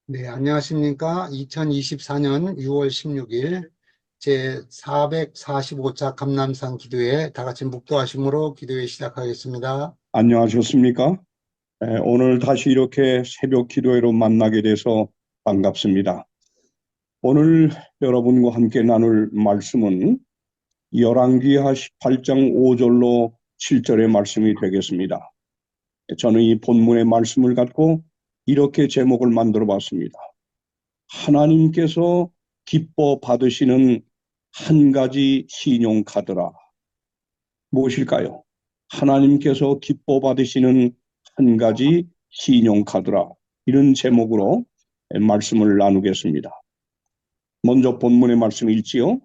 네, 안녕하십니까. 2024년 6월 16일 제 445차 감람산 기도회 다 같이 묵도하심으로 기도회 시작하겠습니다. 안녕하셨습니까? 오늘 다시 이렇게 새벽 기도회로 만나게 돼서 반갑습니다. 오늘 여러분과 함께 나눌 말씀은 열왕기하 18장 5절로 7절의 말씀이 되겠습니다. 저는 이 본문의 말씀을 갖고 이렇게 제목을 만들어 봤습니다. 하나님께서 기뻐 받으시는 한 가지 신용카드라. 무엇일까요? 하나님께서 기뻐 받으시는 한 가지 신용카드라. 이런 제목으로 말씀을 나누겠습니다. 먼저 본문의 말씀 읽지요.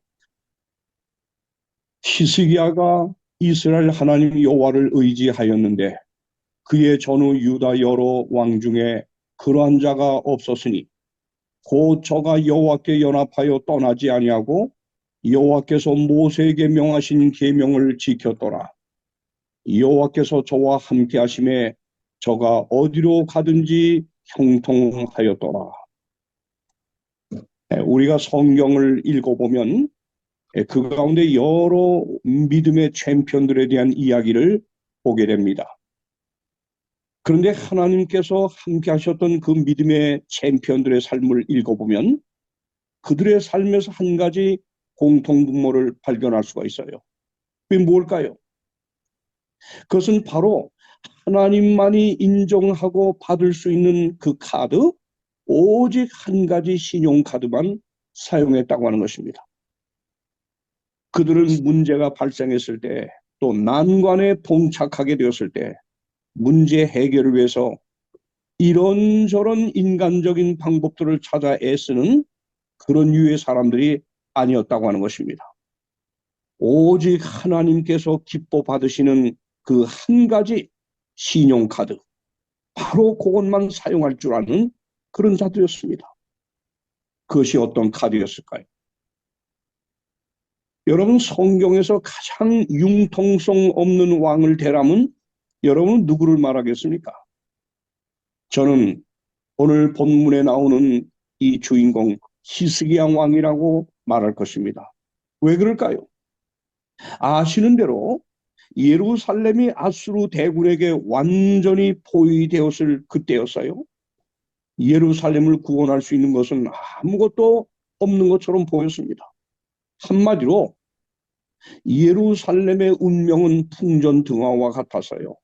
히스기야가 이스라엘 하나님 여호와를 의지하였는데 그의 전후 유다 여러 왕 중에 그러한 자가 없었으니 곧 저가 여호와께 연합하여 떠나지 아니하고 여호와께서 모세에게 명하신 계명을 지켰더라. 여호와께서 저와 함께 하심에 저가 어디로 가든지 형통하였더라. 우리가 성경을 읽어보면 그 가운데 여러 믿음의 챔피언들에 대한 이야기를 보게 됩니다. 그런데 하나님께서 함께 하셨던 그 믿음의 챔피언들의 삶을 읽어보면 그들의 삶에서 한 가지 공통분모를 발견할 수가 있어요. 그게 뭘까요? 그것은 바로 하나님만이 인정하고 받을 수 있는 그 카드, 오직 한 가지 신용카드만 사용했다고 하는 것입니다. 그들은 문제가 발생했을 때, 또 난관에 봉착하게 되었을 때 문제 해결을 위해서 이런저런 인간적인 방법들을 찾아 애쓰는 그런 유의 사람들이 아니었다고 하는 것입니다. 오직 하나님께서 기뻐 받으시는 그 한 가지 신용카드, 바로 그것만 사용할 줄 아는 그런 자들이었습니다. 그것이 어떤 카드였을까요? 여러분, 성경에서 가장 융통성 없는 왕을 대라면 여러분은 누구를 말하겠습니까? 저는 오늘 본문에 나오는 이 주인공 히스기야 왕이라고 말할 것입니다. 왜 그럴까요? 아시는 대로 예루살렘이 아수르 대군에게 완전히 포위되었을 그때였어요. 예루살렘을 구원할 수 있는 것은 아무것도 없는 것처럼 보였습니다. 한마디로 예루살렘의 운명은 풍전등화와 같았어요.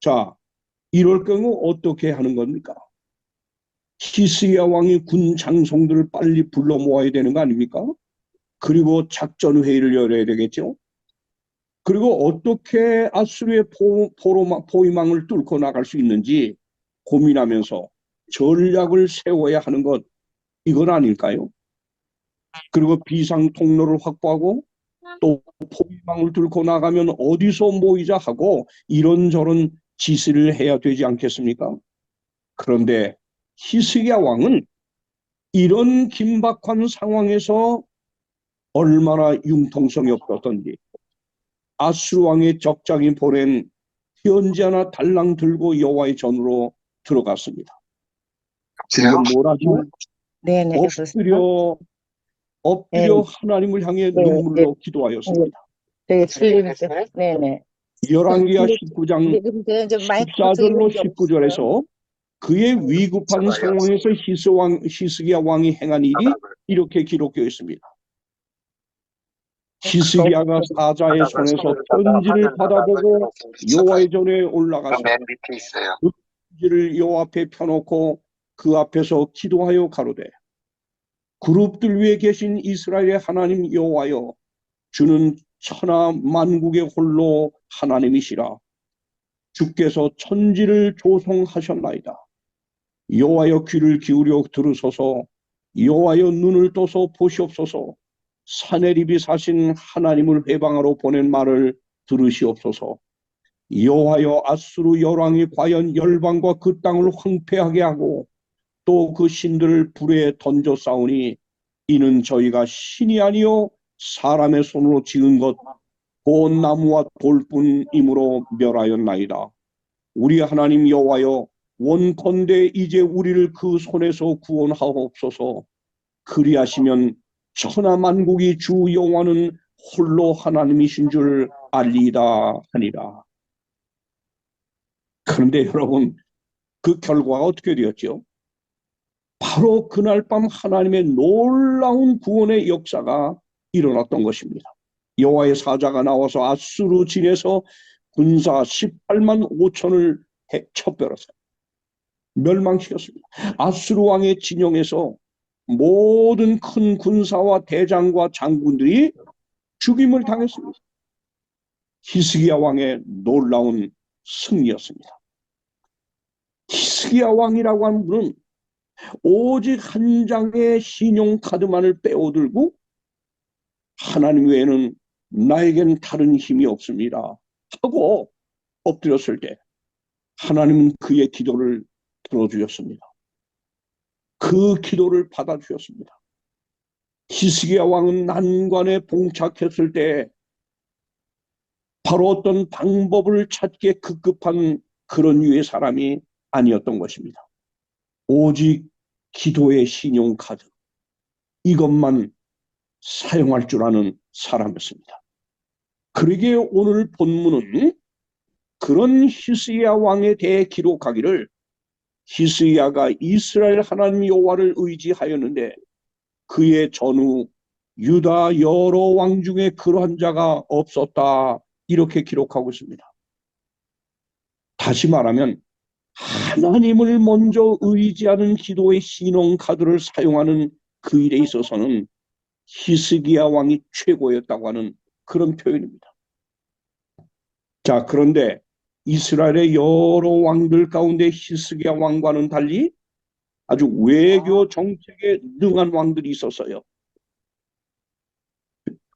자, 이럴 경우 어떻게 하는 겁니까? 히스기야 왕이 군 장성들을 빨리 불러 모아야 되는 거 아닙니까? 그리고 작전 회의를 열어야 되겠죠. 그리고 어떻게 아수르의 포위망을 뚫고 나갈 수 있는지 고민하면서 전략을 세워야 하는 것, 이건 아닐까요? 그리고 비상 통로를 확보하고 또 포위망을 뚫고 나가면 어디서 모이자 하고 이런저런 지시를 해야 되지 않겠습니까? 그런데 히스기야 왕은 이런 긴박한 상황에서 얼마나 융통성이 없었던지 아수르 왕의 적장이 보낸 편지 하나 달랑 들고 여호와의 전으로 들어갔습니다. 그리고 뭐라죠? 네네. 엎드려 하나님을 향해 눈물로 기도하였습니다. 되게 틀리면서. 네네. 열왕기하 19장 14절로 19절에서 그의 위급한 상황에서 히스기야 왕이 행한 일이 이렇게 기록되어 있습니다. 히스기야가 사자의 손에서 편지를 받아보고 여호와의 전에 올라가서 그 편지를 여호와 앞에 펴놓고 그 앞에서 기도하여 가로되 그룹들 위에 계신 이스라엘의 하나님 여호와여, 주는 천하 만국의 홀로 하나님이시라. 주께서 천지를 조성하셨나이다. 여호와여, 귀를 기울여 들으소서. 여호와여, 눈을 떠서 보시옵소서. 사내립이 사신 하나님을 회방하러 보낸 말을 들으시옵소서. 여호와여, 아수르 열왕이 과연 열방과 그 땅을 황폐하게 하고 또 그 신들을 불에 던져 싸우니 이는 저희가 신이 아니요 사람의 손으로 지은 것 곧 나무와 돌뿐이므로 멸하였나이다. 우리 하나님 여호와여, 원컨대 이제 우리를 그 손에서 구원하옵소서. 그리하시면 천하만국이 주 여호와는 홀로 하나님이신 줄 알리이다 하니라. 그런데 여러분, 그 결과가 어떻게 되었죠? 바로 그날 밤 하나님의 놀라운 구원의 역사가 일어났던 것입니다. 여호와의 사자가 나와서 아수르 진에서 군사 18만 5천을 척별하사 멸망시켰습니다. 아수르 왕의 진영에서 모든 큰 군사와 대장과 장군들이 죽임을 당했습니다. 히스기야 왕의 놀라운 승리였습니다. 히스기야 왕이라고 하는 분은 오직 한 장의 신용카드만을 빼어들고 하나님 외에는 나에겐 다른 힘이 없습니다 하고 엎드렸을 때 하나님은 그의 기도를 들어주셨습니다. 그 기도를 받아주셨습니다. 히스기야 왕은 난관에 봉착했을 때 바로 어떤 방법을 찾기에 급급한 그런 유의 사람이 아니었던 것입니다. 오직 기도의 신용카드, 이것만 사용할 줄 아는 사람이었습니다. 그러기에 오늘 본문은 그런 히스기야 왕에 대해 기록하기를 히스기야가 이스라엘 하나님 여호와를 의지하였는데 그의 전후 유다 여러 왕 중에 그러한 자가 없었다, 이렇게 기록하고 있습니다. 다시 말하면 하나님을 먼저 의지하는 기도의 신용카드를 사용하는 그 일에 있어서는 히스기야 왕이 최고였다고 하는 그런 표현입니다. 자, 그런데 이스라엘의 여러 왕들 가운데 히스기야 왕과는 달리 아주 외교 정책에 능한 왕들이 있었어요.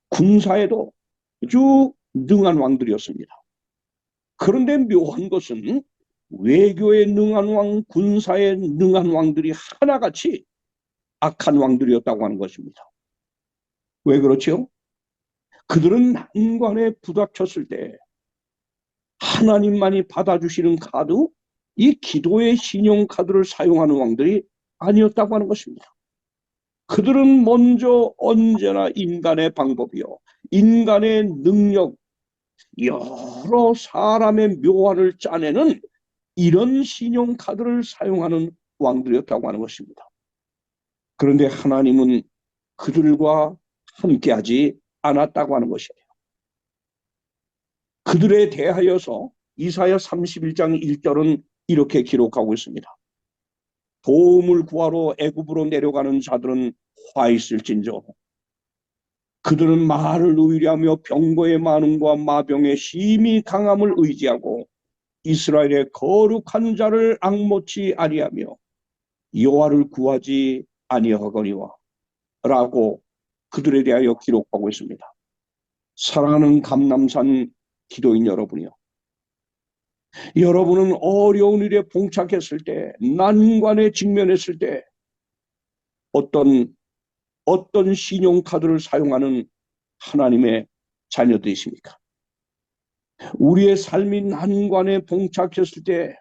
군사에도 아주 능한 왕들이었습니다. 그런데 묘한 것은 외교에 능한 왕, 군사에 능한 왕들이 하나같이 악한 왕들이었다고 하는 것입니다. 왜 그렇죠? 그들은 난관에 부닥쳤을 때 하나님만이 받아주시는 카드, 이 기도의 신용카드를 사용하는 왕들이 아니었다고 하는 것입니다. 그들은 먼저 언제나 인간의 방법이요, 인간의 능력, 여러 사람의 묘안을 짜내는 이런 신용카드를 사용하는 왕들이었다고 하는 것입니다. 그런데 하나님은 그들과 함께하지 않았다고 하는 것이에요. 그들에 대하여서 이사야 31장 1절은 이렇게 기록하고 있습니다. 도움을 구하러 애굽으로 내려가는 자들은 화 있을진저 그들은 말을 의뢰하며 병거의 많음과 마병의 심히 강함을 의지하고 이스라엘의 거룩한 자를 앙모치 아니하며 여호와를 구하지 아니하거니와 라고 그들에 대하여 기록하고 있습니다. 사랑하는 감남산 기도인 여러분이요, 여러분은 어려운 일에 봉착했을 때, 난관에 직면했을 때 어떤 신용카드를 사용하는 하나님의 자녀들이십니까? 우리의 삶이 난관에 봉착했을 때,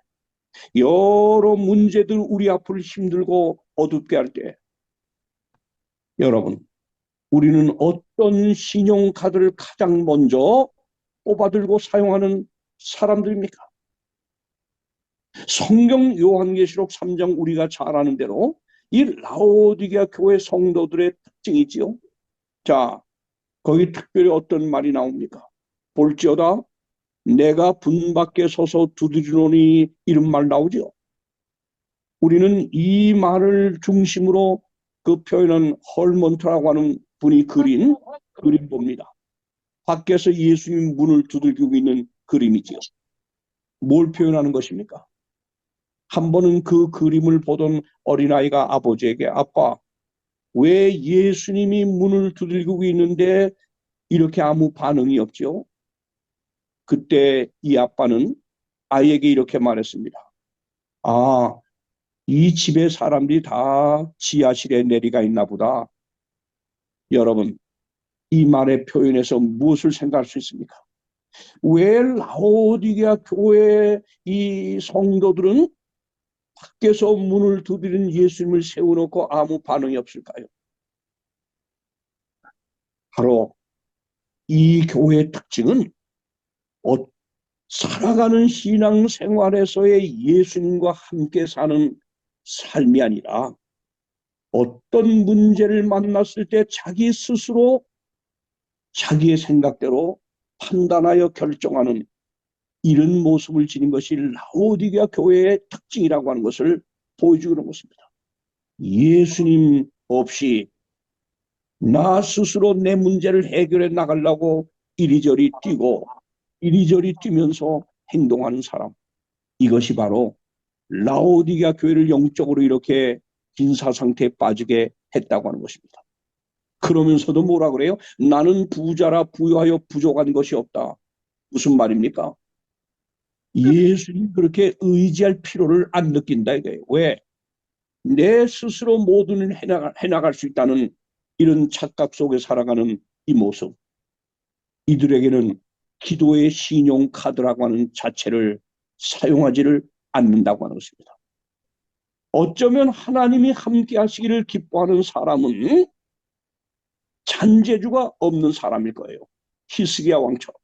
여러 문제들 우리 앞을 힘들고 어둡게 할 때, 여러분, 우리는 어떤 신용카드를 가장 먼저 뽑아들고 사용하는 사람들입니까? 성경 요한계시록 3장 우리가 잘 아는 대로 이 라오디게아 교회 성도들의 특징이지요. 자, 거기 특별히 어떤 말이 나옵니까? 볼지어다 내가 분 밖에 서서 두드리노니, 이런 말 나오죠. 우리는 이 말을 중심으로 그 표현은 헐먼트라고 하는 분이 그린 그림 봅니다. 밖에서 예수님 문을 두들기고 있는 그림이지요. 뭘 표현하는 것입니까? 한 번은 그 그림을 보던 어린아이가 아버지에게, 아빠, 왜 예수님이 문을 두들기고 있는데 이렇게 아무 반응이 없죠? 그때 이 아빠는 아이에게 이렇게 말했습니다. 아, 이 집에 사람들이 다 지하실에 내리가 있나 보다. 여러분, 이 말의 표현에서 무엇을 생각할 수 있습니까? 왜 라오디게아 교회의 이 성도들은 밖에서 문을 두드리는 예수님을 세워놓고 아무 반응이 없을까요? 바로 이 교회의 특징은 살아가는 신앙생활에서의 예수님과 함께 사는 삶이 아니라 어떤 문제를 만났을 때 자기 스스로 자기의 생각대로 판단하여 결정하는 이런 모습을 지닌 것이 라오디게아 교회의 특징이라고 하는 것을 보여주는 것입니다. 예수님 없이 나 스스로 내 문제를 해결해 나가려고 이리저리 뛰고 이리저리 뛰면서 행동하는 사람, 이것이 바로 라오디게아 교회를 영적으로 이렇게 빈사 상태에 빠지게 했다고 하는 것입니다. 그러면서도 뭐라 그래요? 나는 부자라 부유하여 부족한 것이 없다. 무슨 말입니까? 예수님 그렇게 의지할 필요를 안 느낀다 이거예요. 왜? 내 스스로 모든 일을 해나갈 수 있다는 이런 착각 속에 살아가는 이 모습. 이들에게는 기도의 신용카드라고 하는 자체를 사용하지를 않는다고 하는 것입니다. 어쩌면 하나님이 함께 하시기를 기뻐하는 사람은 잔재주가 없는 사람일 거예요. 히스기야 왕처럼.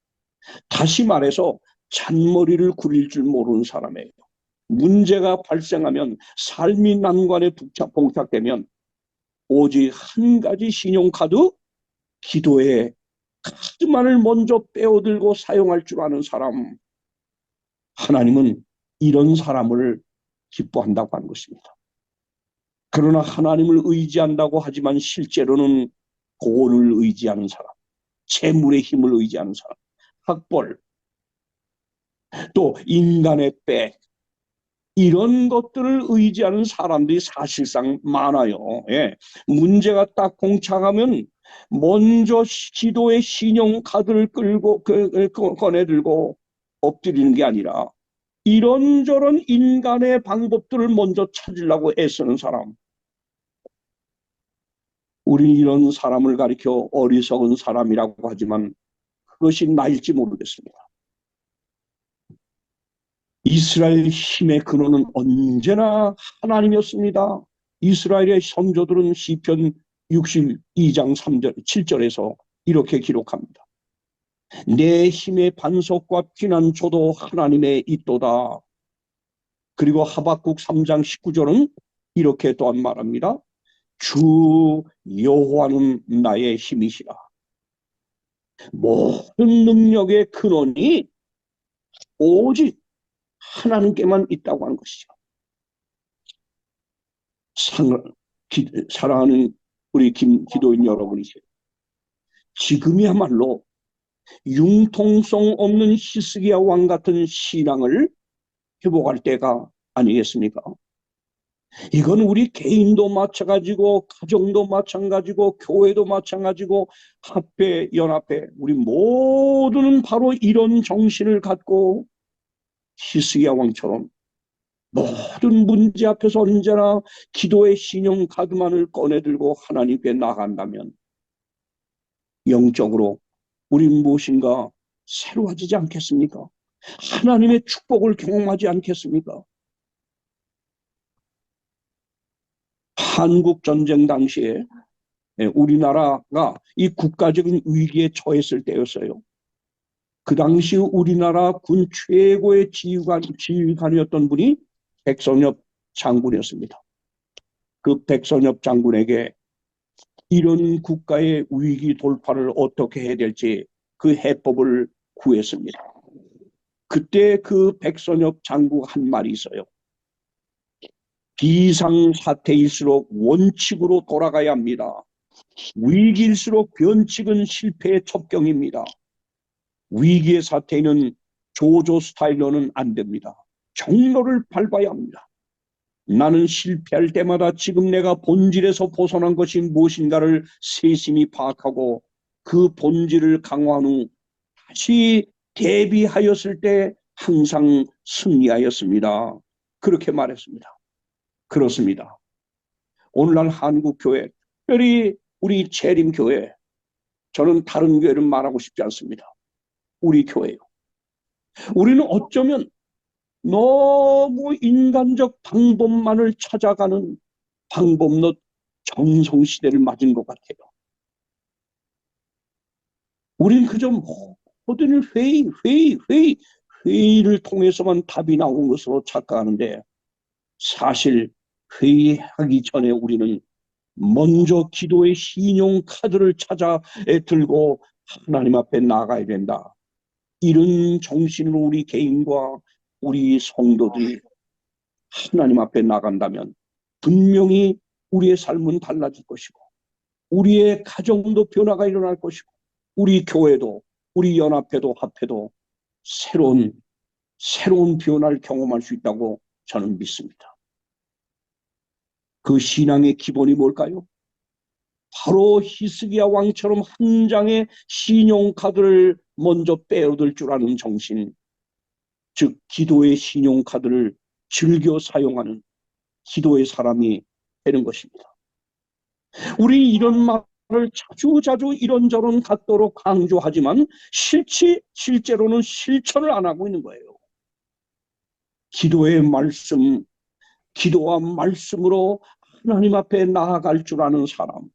다시 말해서 잔머리를 굴릴 줄 모르는 사람이에요. 문제가 발생하면 삶이 난관에 봉착되면 오직 한 가지 신용카드, 기도의 카드만을 먼저 빼어들고 사용할 줄 아는 사람. 하나님은 이런 사람을 기뻐한다고 하는 것입니다. 그러나 하나님을 의지한다고 하지만 실제로는 돈을 의지하는 사람, 재물의 힘을 의지하는 사람, 학벌, 또 인간의 백, 이런 것들을 의지하는 사람들이 사실상 많아요. 예. 문제가 딱 봉착하면 먼저 기도의 신용카드를 꺼내들고 엎드리는 게 아니라 이런저런 인간의 방법들을 먼저 찾으려고 애쓰는 사람. 우리 이런 사람을 가리켜 어리석은 사람이라고 하지만 그것이 나일지 모르겠습니다. 이스라엘 힘의 근원은 언제나 하나님이었습니다. 이스라엘의 선조들은 시편 62장 3절, 7절에서 이렇게 기록합니다. 내 힘의 반석과 피난처도 하나님의 있도다. 그리고 하박국 3장 19절은 이렇게 또한 말합니다. 주 여호와는 나의 힘이시라. 모든 능력의 근원이 오직 하나님께만 있다고 하는 것이죠. 사랑하는 우리 기도인 여러분이세요. 지금이야말로 융통성 없는 히스기야 왕 같은 신앙을 회복할 때가 아니겠습니까? 이건 우리 개인도 마찬가지고 가정도 마찬가지고 교회도 마찬가지고 합회, 연합회, 우리 모두는 바로 이런 정신을 갖고 히스기야 왕처럼 모든 문제 앞에서 언제나 기도의 신용카드만을 꺼내들고 하나님께 나간다면 영적으로 우리 무엇인가 새로워지지 않겠습니까? 하나님의 축복을 경험하지 않겠습니까? 한국전쟁 당시에 우리나라가 이 국가적인 위기에 처했을 때였어요. 그 당시 우리나라 군 최고의 지휘관이었던 분이 백선엽 장군이었습니다. 그 백선엽 장군에게 이런 국가의 위기 돌파를 어떻게 해야 될지 그 해법을 구했습니다. 그때 그 백선엽 장군가 한 말이 있어요. 비상사태일수록 원칙으로 돌아가야 합니다. 위기일수록 변칙은 실패의 첩경입니다. 위기의 사태에는 조조 스타일로는 안 됩니다. 경로를 밟아야 합니다. 나는 실패할 때마다 지금 내가 본질에서 벗어난 것이 무엇인가를 세심히 파악하고 그 본질을 강화한 후 다시 대비하였을 때 항상 승리하였습니다. 그렇게 말했습니다. 그렇습니다. 오늘날 한국교회, 특별히 우리 재림교회, 저는 다른 교회는 말하고 싶지 않습니다. 우리 교회요. 우리는 어쩌면 너무 인간적 방법만을 찾아가는 방법론 전성시대를 맞은 것 같아요. 우린 그저 모든 회의를 통해서만 답이 나온 것으로 착각하는데, 사실 회의하기 전에 우리는 먼저 기도의 신용 카드를 찾아 들고 하나님 앞에 나가야 된다. 이런 정신으로 우리 개인과 우리 성도들이 하나님 앞에 나간다면 분명히 우리의 삶은 달라질 것이고, 우리의 가정도 변화가 일어날 것이고, 우리 교회도, 우리 연합회도 합회도 새로운 변화를 경험할 수 있다고 저는 믿습니다. 그 신앙의 기본이 뭘까요? 바로 히스기야 왕처럼 한 장의 신용카드를 먼저 빼어들 줄 아는 정신, 즉 기도의 신용카드를 즐겨 사용하는 기도의 사람이 되는 것입니다. 우리 이런 말을 자주자주 이런저런 각도로 강조하지만 실제로는 실천을 안 하고 있는 거예요. 기도의 말씀, 기도와 말씀으로 하나님 앞에 나아갈 줄 아는 사람,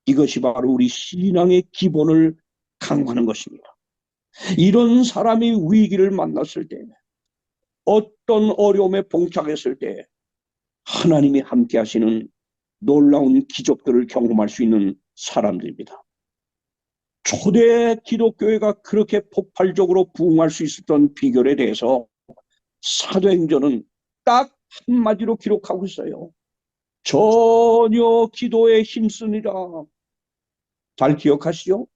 이것이 바로 우리 신앙의 기본을 강화하는 것입니다. 이런 사람이 위기를 만났을 때, 어떤 어려움에 봉착했을 때 하나님이 함께 하시는 놀라운 기적들을 경험할 수 있는 사람들입니다. 초대 기독교회가 그렇게 폭발적으로 부흥할 수 있었던 비결에 대해서 사도행전은 딱 한마디로 기록하고 있어요. 전혀 기도에 힘쓰니라. 잘 기억하시죠?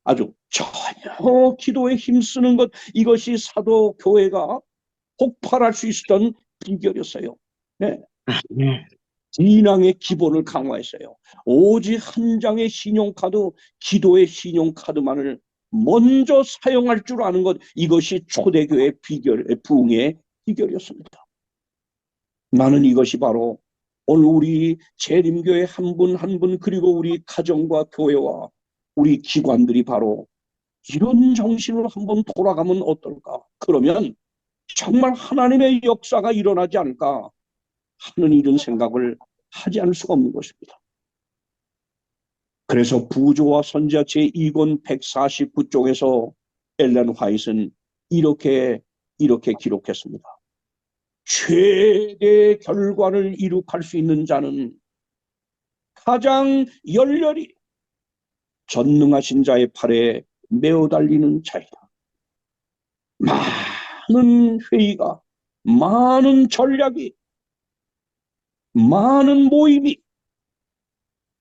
아주 전혀 기도에 힘쓰는 것, 이것이 사도교회가 폭발할 수 있었던 비결이었어요. 네. 신앙의 기본을 강화했어요. 오직 한 장의 신용카드, 기도의 신용카드만을 먼저 사용할 줄 아는 것, 이것이 초대교회의 부흥의 비결이었습니다. 나는 이것이 바로 오늘 우리 재림교회 한 분 한 분, 그리고 우리 가정과 교회와 우리 기관들이 바로 이런 정신으로 한번 돌아가면 어떨까? 그러면 정말 하나님의 역사가 일어나지 않을까 하는 이런 생각을 하지 않을 수가 없는 것입니다. 그래서 부조와 선지자 제2권 149쪽에서 엘렌 화이트는 이렇게 기록했습니다. 최대 결과를 이룩할 수 있는 자는 가장 열렬히 전능하신 자의 팔에 메어 달리는 자이다. 많은 회의가, 많은 전략이, 많은 모임이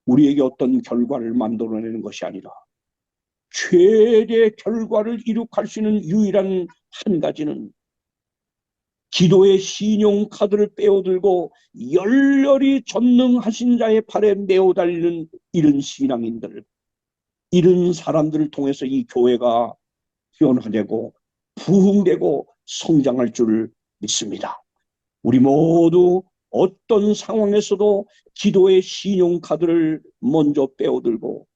우리에게 어떤 결과를 만들어내는 것이 아니라 최대 결과를 이룩할 수 있는 유일한 한 가지는 기도의 신용카드를 빼어들고 열렬히 전능하신 자의 팔에 메어 달리는 이런 신앙인들, 이런 사람들을 통해서 이 교회가 변화되고 부흥되고 성장할 줄 믿습니다. 우리 모두 어떤 상황에서도 기도의 신용카드를 먼저 빼어들고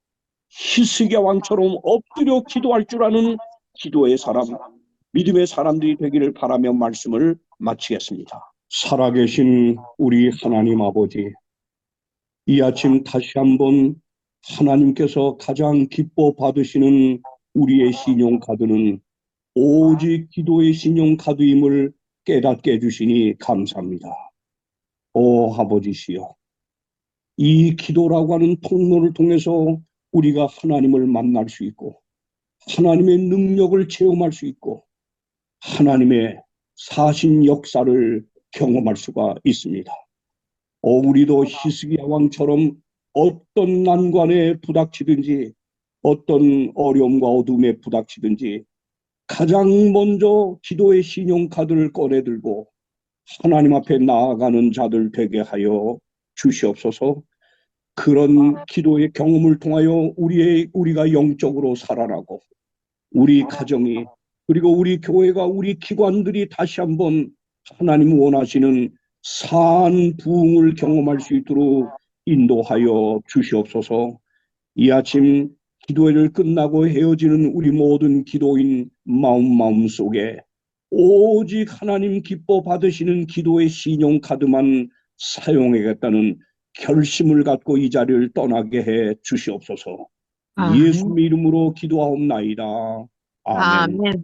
히스기야 왕처럼 엎드려 기도할 줄 아는 기도의 사람, 믿음의 사람들이 되기를 바라며 말씀을 마치겠습니다. 살아계신 우리 하나님 아버지, 이 아침 다시 한번 하나님께서 가장 기뻐 받으시는 우리의 신용카드는 오직 기도의 신용카드임을 깨닫게 해주시니 감사합니다. 오 아버지시여, 이 기도라고 하는 통로를 통해서 우리가 하나님을 만날 수 있고 하나님의 능력을 체험할 수 있고 하나님의 사신 역사를 경험할 수가 있습니다. 우리도 히스기야 왕처럼 어떤 난관에 부닥치든지 어떤 어려움과 어둠에 부닥치든지 가장 먼저 기도의 신용카드를 꺼내들고 하나님 앞에 나아가는 자들 되게 하여 주시옵소서. 그런 기도의 경험을 통하여 우리가 영적으로 살아나고 우리 가정이, 그리고 우리 교회가, 우리 기관들이 다시 한번 하나님 원하시는 산 부흥을 경험할 수 있도록 인도하여 주시옵소서. 이 아침 기도회를 끝나고 헤어지는 우리 모든 기도인 마음 속에 오직 하나님 기뻐 받으시는 기도의 신용카드만 사용하겠다는 결심을 갖고 이 자리를 떠나게 해 주시옵소서. 아멘. 예수님 이름으로 기도하옵나이다. 아멘. 아멘.